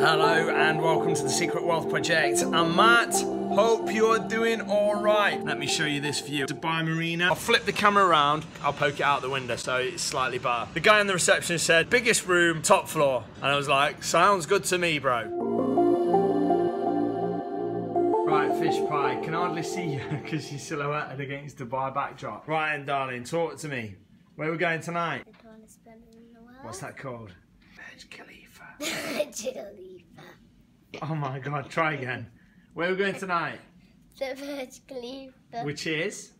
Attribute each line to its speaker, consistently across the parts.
Speaker 1: Hello and welcome to the Secret Wealth Project. I'm Matt. Hope you're doing all right. Let me show you this view. Dubai Marina. I'll flip the camera around. I'll poke it out the window so it's slightly better. The guy in the reception said, biggest room, top floor. And I was like, sounds good to me, bro. Right, fish pie. Can hardly see you because you're silhouetted against Dubai backdrop. Right, and darling, talk to me. Where are we going tonight?
Speaker 2: The tallest building in the world.
Speaker 1: What's that called? Burj Khalifa.
Speaker 2: Burj Khalifa.
Speaker 1: Oh my God, try again. Where are we going tonight?
Speaker 2: The Burj Khalifa.
Speaker 1: Which is?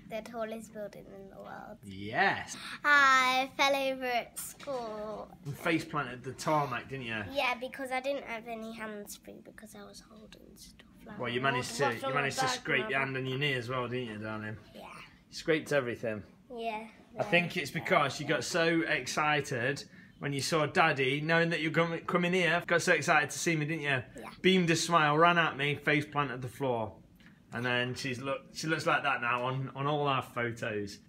Speaker 2: The tallest building in the world.
Speaker 1: Yes.
Speaker 2: I fell over at school.
Speaker 1: You face planted the tarmac, didn't you?
Speaker 2: Yeah, because I didn't have any hands free because I was holding stuff like
Speaker 1: Well, you managed to scrape your hand on your knee as well, didn't you, darling?
Speaker 2: Yeah.
Speaker 1: You scraped everything.
Speaker 2: Yeah.
Speaker 1: I think it's because you got so excited when you saw Daddy, knowing that you're coming here. Got so excited to see me, didn't you?
Speaker 2: Yeah.
Speaker 1: Beamed a smile, ran at me, face planted the floor. And then she looks like that now on all our photos.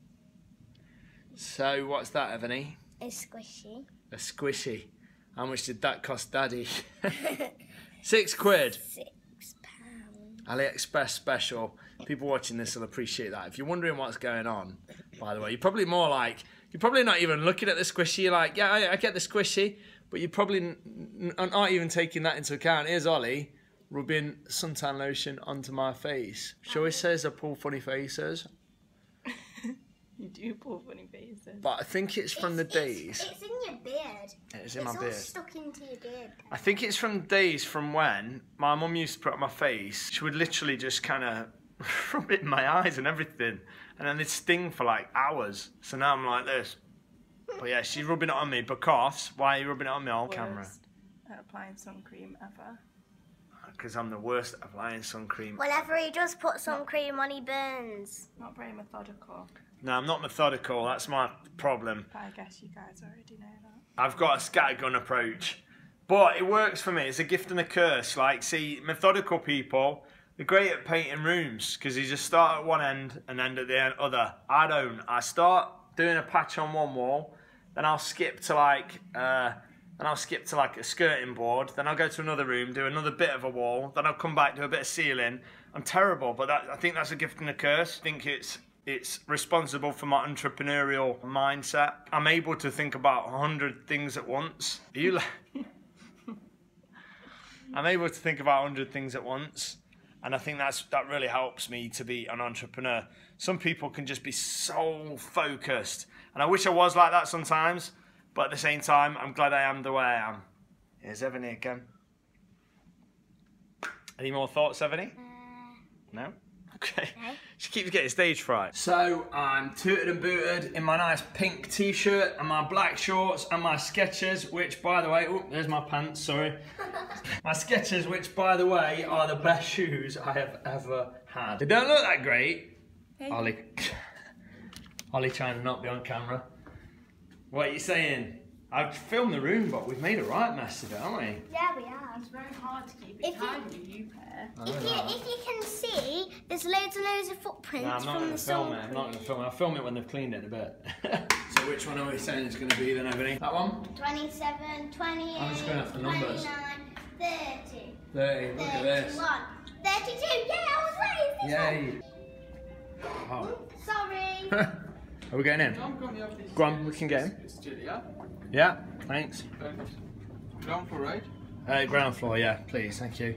Speaker 1: So what's that, Ebony?
Speaker 2: It's squishy.
Speaker 1: A squishy. How much did that cost Daddy? 6 quid.
Speaker 2: £6.
Speaker 1: AliExpress special. People watching this will appreciate that. If you're wondering what's going on, by the way, you're probably not even looking at the squishy. You're like, yeah, I get the squishy, but you're probably not even taking that into account. Here's Ollie rubbing suntan lotion onto my face. She always says I pull funny faces.
Speaker 3: You do pull funny faces.
Speaker 1: But I think it's from the days.
Speaker 2: It's in your beard.
Speaker 1: It's in my beard.
Speaker 2: It's all stuck into your beard.
Speaker 1: I think it's from days from when my mum used to put it on my face. She would literally just kind of rub it in my eyes and everything. And then it'd sting for like hours. So now I'm like this. But yeah, she's rubbing it on me because, why are you rubbing it on me on camera?
Speaker 3: Worst at applying sun cream ever.
Speaker 1: Because I'm the worst at applying sun cream.
Speaker 2: Whenever he does put sun cream on, he burns.
Speaker 3: Not very methodical.
Speaker 1: No, I'm not methodical. That's my problem.
Speaker 3: But I guess you guys already know that.
Speaker 1: I've got a scattergun approach. But it works for me. It's a gift and a curse. Like, see, methodical people, they're great at painting rooms because you just start at one end and end at the other. I don't. I start doing a patch on one wall, then I'll skip to like a skirting board, then I'll go to another room, do another bit of a wall, then I'll come back, do a bit of ceiling. I'm terrible, but I think that's a gift and a curse. I think it's responsible for my entrepreneurial mindset. I'm able to think about 100 things at once. I'm able to think about 100 things at once. And I think that really helps me to be an entrepreneur. Some people can just be so focused. And I wish I was like that sometimes. But at the same time, I'm glad I am the way I am. Here's Ebony again. Any more thoughts, Ebony? No? Okay.
Speaker 2: No.
Speaker 1: She keeps getting stage fright. So I'm tooted and booted in my nice pink t-shirt and my black shorts and my Skechers, which by the way, oh, there's my pants, sorry. My Skechers, which by the way, are the best shoes I have ever had. They don't look that great. Ollie trying to not be on camera. What are you saying? I've filmed the room, but we've made a right mess of it, haven't we?
Speaker 2: Yeah, we have.
Speaker 3: It's very hard to keep it tidy, you pair.
Speaker 2: If you can see, there's loads and loads of footprints from the sun.
Speaker 1: I'm not going to film it. I'll film it when they've cleaned it a bit. So which one are we saying it's going to be then, Ebony? That one?
Speaker 2: 27, 28,
Speaker 1: I'm just going off the numbers.
Speaker 2: 29, 30.
Speaker 1: 30, look at this.
Speaker 2: 31, 32. Yeah, I was right.
Speaker 1: Yay. Oh.
Speaker 2: Sorry.
Speaker 1: Are we getting in? Go on, we can get in.
Speaker 4: Yeah?
Speaker 1: Yeah, thanks.
Speaker 4: Ground floor, right?
Speaker 1: Ground floor, yeah, please, thank you.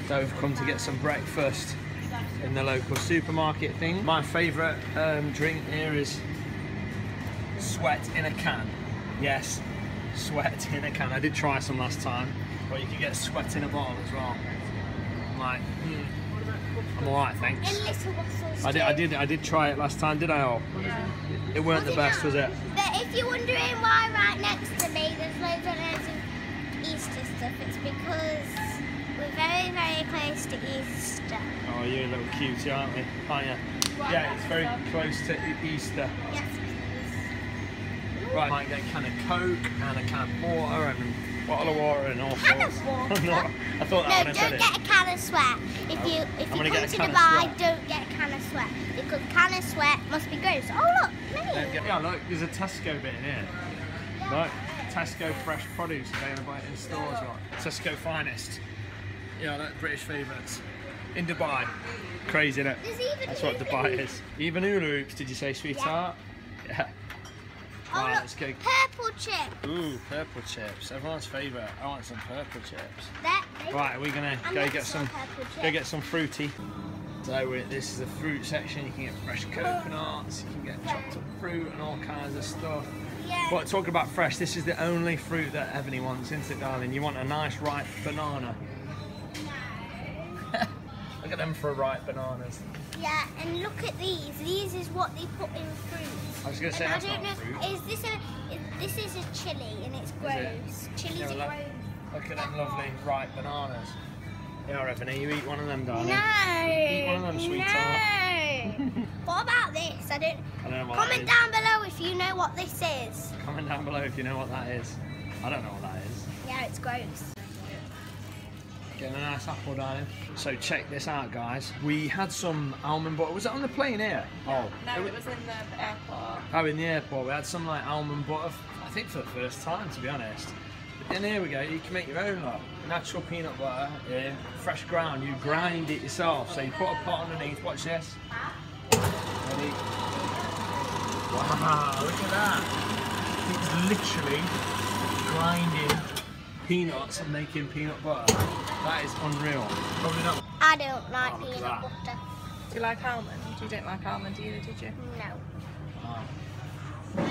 Speaker 1: So we've come to get some breakfast in the local supermarket thing. My favourite drink here is sweat in a can. Yes, sweat in a can. I did try some last time, but you can get sweat in a bottle as well. I'm like, I'm alright, thanks.
Speaker 2: In little bottles
Speaker 1: I did try it last time, did I? All?
Speaker 3: Yeah.
Speaker 1: It weren't the best, was it?
Speaker 2: But if you're wondering why right next to me there's loads and loads of Easter stuff, it's because we're very, very close to Easter.
Speaker 1: Oh, you're a little cutie, aren't we? Oh, yeah. Yeah, it's very close to Easter.
Speaker 2: Yes.
Speaker 1: Right, I might get a can of Coke and a can of water and Bottle of water and all
Speaker 2: Can of
Speaker 1: sorts.
Speaker 2: water?
Speaker 1: No, I thought that
Speaker 2: No,
Speaker 1: when I said
Speaker 2: don't
Speaker 1: it.
Speaker 2: get a can of sweat. If you
Speaker 1: gonna
Speaker 2: come
Speaker 1: get
Speaker 2: to
Speaker 1: a can of
Speaker 2: Dubai,
Speaker 1: sweat.
Speaker 2: don't get a can of sweat because can of sweat must be gross. Oh look, me.
Speaker 1: Yeah, look, there's a Tesco bit in here. Look, Tesco fresh produce available in stores. Look. Tesco finest. Yeah, look, British favourites in Dubai. Crazy, innit?
Speaker 2: There's even
Speaker 1: That's what
Speaker 2: hula
Speaker 1: Dubai
Speaker 2: hoops.
Speaker 1: is. Even hula hoops, did you say, sweetheart? Yeah.
Speaker 2: Oh
Speaker 1: Right,
Speaker 2: look,
Speaker 1: let's go.
Speaker 2: purple chip.
Speaker 1: Ooh, purple chips. Everyone's favourite. I want some purple chips.
Speaker 2: There.
Speaker 1: Right, are we gonna
Speaker 2: I'm
Speaker 1: go
Speaker 2: looking
Speaker 1: get
Speaker 2: for
Speaker 1: some?
Speaker 2: purple
Speaker 1: Go
Speaker 2: chip.
Speaker 1: get some fruity. So this is the fruit section. You can get fresh coconuts. You can get chopped up fruit and all kinds of stuff.
Speaker 2: Yeah.
Speaker 1: But talking about fresh, this is the only fruit that Ebony wants, isn't it, darling? You want a nice ripe banana. Look at them for ripe bananas.
Speaker 2: Yeah, and look at these. These is what they put in fruit.
Speaker 1: I was gonna say
Speaker 2: And
Speaker 1: that's
Speaker 2: I don't
Speaker 1: not
Speaker 2: know.
Speaker 1: fruit.
Speaker 2: Is this is a chili and it's gross. Chilies
Speaker 1: Yeah,
Speaker 2: are
Speaker 1: well,
Speaker 2: gross.
Speaker 1: Look at them lovely ripe bananas. Yeah, Ebony, you eat one of them, darling.
Speaker 2: No.
Speaker 1: Eat one of them, sweetheart.
Speaker 2: No. What about this? I don't
Speaker 1: I don't know what that
Speaker 2: comment
Speaker 1: is.
Speaker 2: down below if you know what this is.
Speaker 1: Comment down below if you know what that is. I don't know what that is.
Speaker 2: Yeah, it's gross.
Speaker 1: Getting a nice apple, darling. So check this out, guys. We had some almond butter. Was it on the plane here? Oh,
Speaker 3: No, it was in the airport.
Speaker 1: Oh, in the airport. We had some like almond butter. I think for the first time, to be honest. But then here we go. You can make your own lot. Natural peanut butter, yeah, fresh ground. You grind it yourself. So you put a pot underneath. Watch this. Ready? Wow! Look at that. It's literally grinding peanuts and making peanut butter. That is unreal. Probably not.
Speaker 2: I don't like
Speaker 1: Oh, look at
Speaker 2: peanut
Speaker 1: that.
Speaker 2: butter.
Speaker 3: Do you like almond? You didn't like almond either, did you?
Speaker 2: No.
Speaker 1: Oh.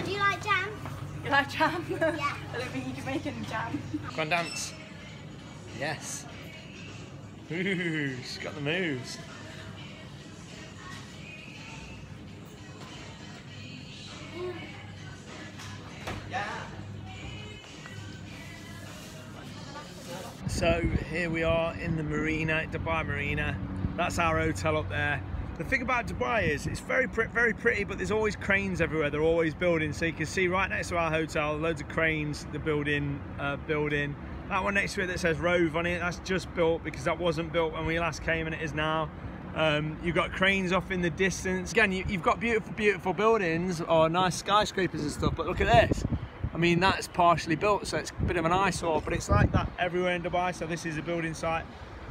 Speaker 2: Do you like jam?
Speaker 3: You like jam?
Speaker 2: Yeah.
Speaker 3: I don't think you can make any jam.
Speaker 1: Go and dance. Yes. Ooh, she's got the moves. So here we are in the marina, Dubai Marina. That's our hotel up there. The thing about Dubai is it's very pretty, but there's always cranes everywhere. They're always building. So you can see right next to our hotel, loads of cranes. The building. That one next to it that says Rove on it, that's just built because that wasn't built when we last came, and it is now. You've got cranes off in the distance. Again, you've got beautiful buildings or nice skyscrapers and stuff. But look at this. I mean, that's partially built, so it's a bit of an eyesore, but it's like that everywhere in Dubai. So this is a building site.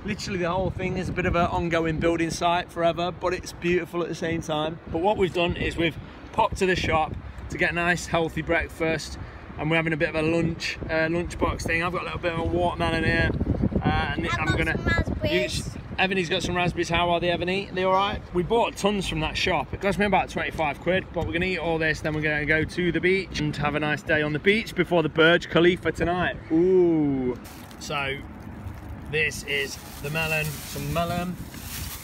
Speaker 1: Literally the whole thing is a bit of an ongoing building site forever, but it's beautiful at the same time. But what we've done is we've popped to the shop to get a nice healthy breakfast, and we're having a bit of a lunchbox thing. I've got a little bit of a watermelon here, and
Speaker 2: I've got some raspberries.
Speaker 1: Ebony's got some raspberries. How are they, Ebony? Are they all right? We bought tons from that shop. It cost me about 25 quid, but we're gonna eat all this, then we're gonna go to the beach and have a nice day on the beach before the Burj Khalifa tonight. Ooh. So this is the melon, some melon.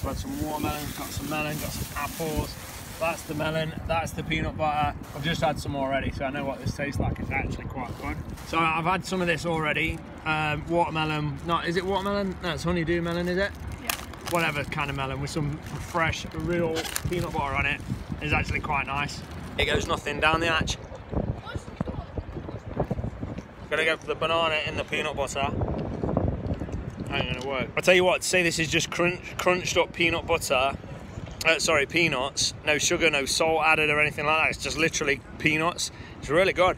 Speaker 1: Got some watermelon, got some melon, got some apples. That's the melon, that's the peanut butter. I've just had some already, so I know what this tastes like. It's actually quite good. So I've had some of this already. Watermelon, is it watermelon? No, it's honeydew melon, is it?
Speaker 3: Yeah.
Speaker 1: Whatever kind of melon with some fresh, real peanut butter on it. It's actually quite nice. Here goes nothing down the hatch. Gonna go for the banana in the peanut butter. Ain't gonna work. I'll tell you what, say this is just crunched up peanut butter. Sorry, peanuts. No sugar, no salt added or anything like that. It's just literally peanuts. It's really good.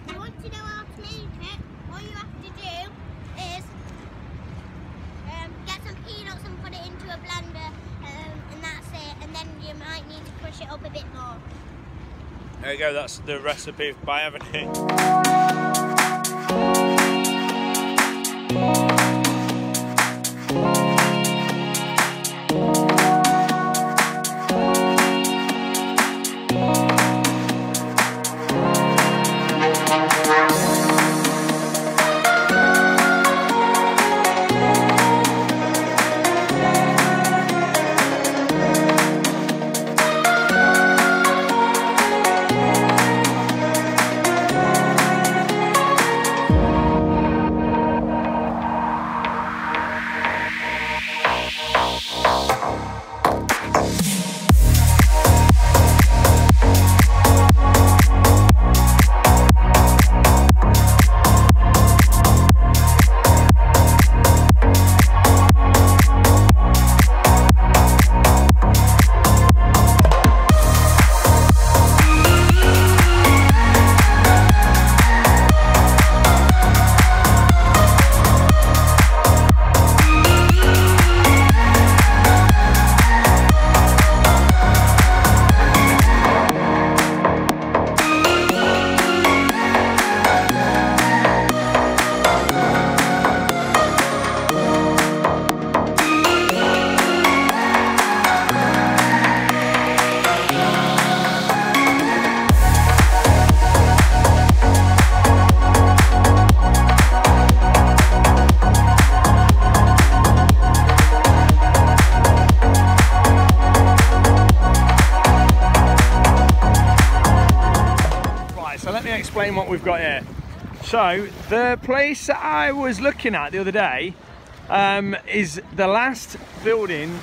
Speaker 2: If you want to know how to make it, all you have to do is get some peanuts and put it into a blender, and that's it. And then you might need to crush it up a bit more.
Speaker 1: There you go, that's the recipe by Ebony. what we've got here. So the place that I was looking at the other day is the last building,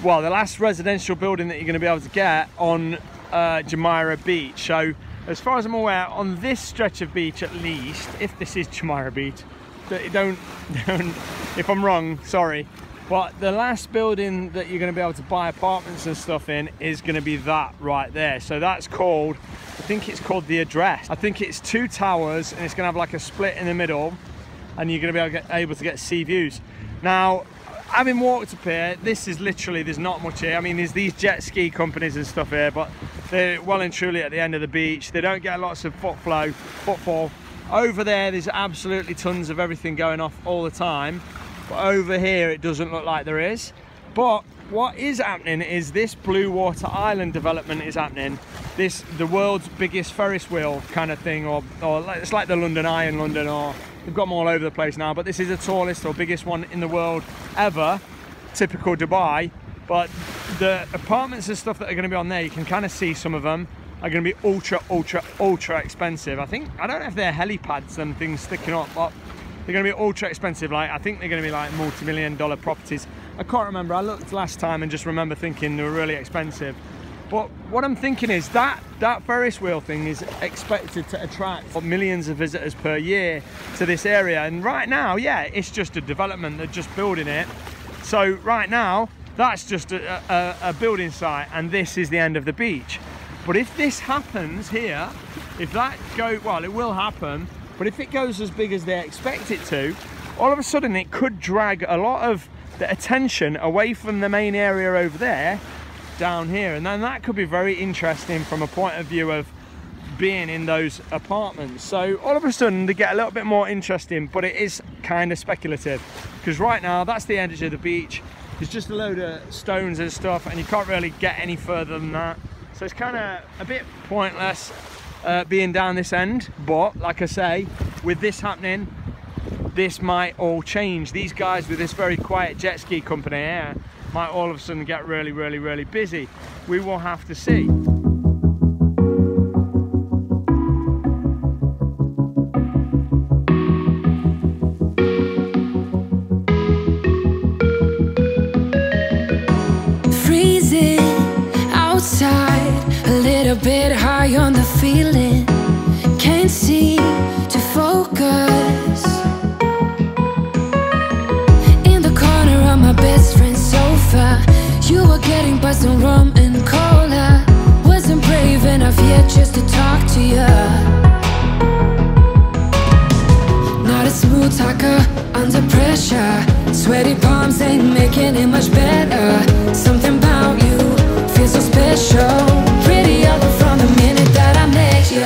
Speaker 1: well, the last residential building that you're going to be able to get on Jumeirah Beach. So as far as I'm aware, on this stretch of beach at least, if this is Jumeirah Beach, don't if I'm wrong, sorry, but the last building that you're going to be able to buy apartments and stuff in is going to be that right there. So that's called, I think it's called The Address. I think it's 2 towers and it's going to have like a split in the middle, and you're going to be able to get sea views. Now, having walked up here, this is literally, there's not much here. I mean, there's these jet ski companies and stuff here, but they're well and truly at the end of the beach. They don't get lots of footfall. Over there's absolutely tons of everything going off all the time. But over here, it doesn't look like there is. But what is happening is this Blue Water Island development is happening. The world's biggest Ferris wheel kind of thing, or it's like the London Eye in London, or they've got them all over the place now, but this is the tallest or biggest one in the world ever, typical Dubai. But the apartments and stuff that are going to be on there, you can kind of see some of them are going to be ultra expensive. I don't know if they're helipads and things sticking up, but they're going to be ultra expensive. Like, I think they're going to be like multi-million-dollar properties. I can't remember, I looked last time and just remember thinking they were really expensive. But what I'm thinking is that Ferris wheel thing is expected to attract millions of visitors per year to this area. And right now, yeah, it's just a development, they're just building it. So right now, that's just a building site, and this is the end of the beach. But if this happens here, if that goes, well, it will happen, but if it goes as big as they expect it to, all of a sudden it could drag a lot of the attention away from the main area over there down here, and then that could be very interesting from a point of view of being in those apartments. So all of a sudden they get a little bit more interesting, but it is kind of speculative, because right now that's the edge of the beach. There's just a load of stones and stuff, and you can't really get any further than that. So it's kind of a bit pointless being down this end. But like I say, with this happening, this might all change. These guys with this very quiet jet ski company here might all of a sudden get really busy. We will have to see.
Speaker 5: A bit high on the feeling, can't seem to focus. In the corner of my best friend's sofa, you were getting buzzed on rum and cola. Wasn't brave enough yet just to talk to you. Not a smooth talker under pressure. Sweaty palms ain't making it much better. Something about you feels so special. Pretty up from the minute that I met you.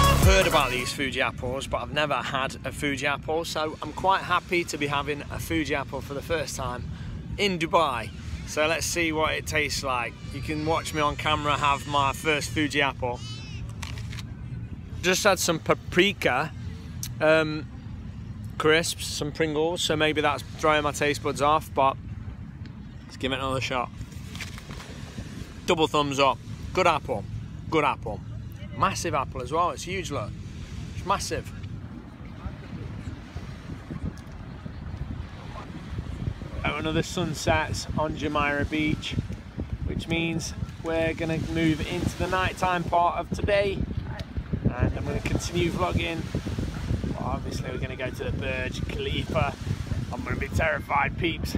Speaker 1: I've heard about these Fuji apples, but I've never had a Fuji apple, so I'm quite happy to be having a Fuji apple for the first time in Dubai. So let's see what it tastes like. You can watch me on camera have my first Fuji apple. Just had some paprika crisps, some Pringles, so maybe that's throwing my taste buds off, but let's give it another shot. Double thumbs up. Good apple. Good apple. Massive apple as well. It's huge, look. It's massive. Another sunset on Jumeirah Beach, which means we're going to move into the nighttime part of today, and I'm going to continue vlogging. But obviously we're going to go to the Burj Khalifa. I'm going to be terrified, peeps.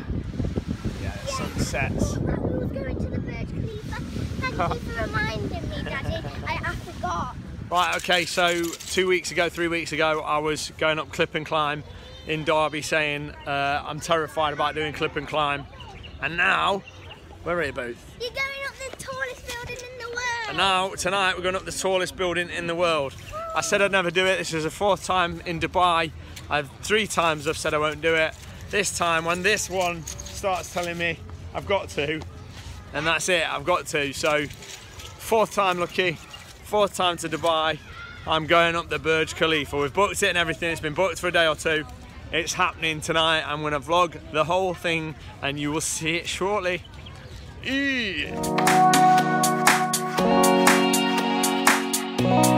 Speaker 1: Yeah, the sun sets.
Speaker 2: I was going to the Burj Khalifa. Thank you for reminding me, Daddy. I forgot.
Speaker 1: Right, okay, so 3 weeks ago, I was going up Clip and Climb in Derby saying I'm terrified about doing Clip and Climb. And now, where are you both?
Speaker 2: You're going up the tallest building in the world.
Speaker 1: And now, tonight, we're going up the tallest building in the world. I said I'd never do it. This is the 4th time in Dubai. 3 times I've said I won't do it. This time, when this one starts telling me I've got to, and that's it, I've got to. So, 4th time lucky, 4th time to Dubai. I'm going up the Burj Khalifa. We've booked it and everything. It's been booked for a day or 2. It's happening tonight. I'm going to vlog the whole thing and you will see it shortly. Eee.
Speaker 5: Bye.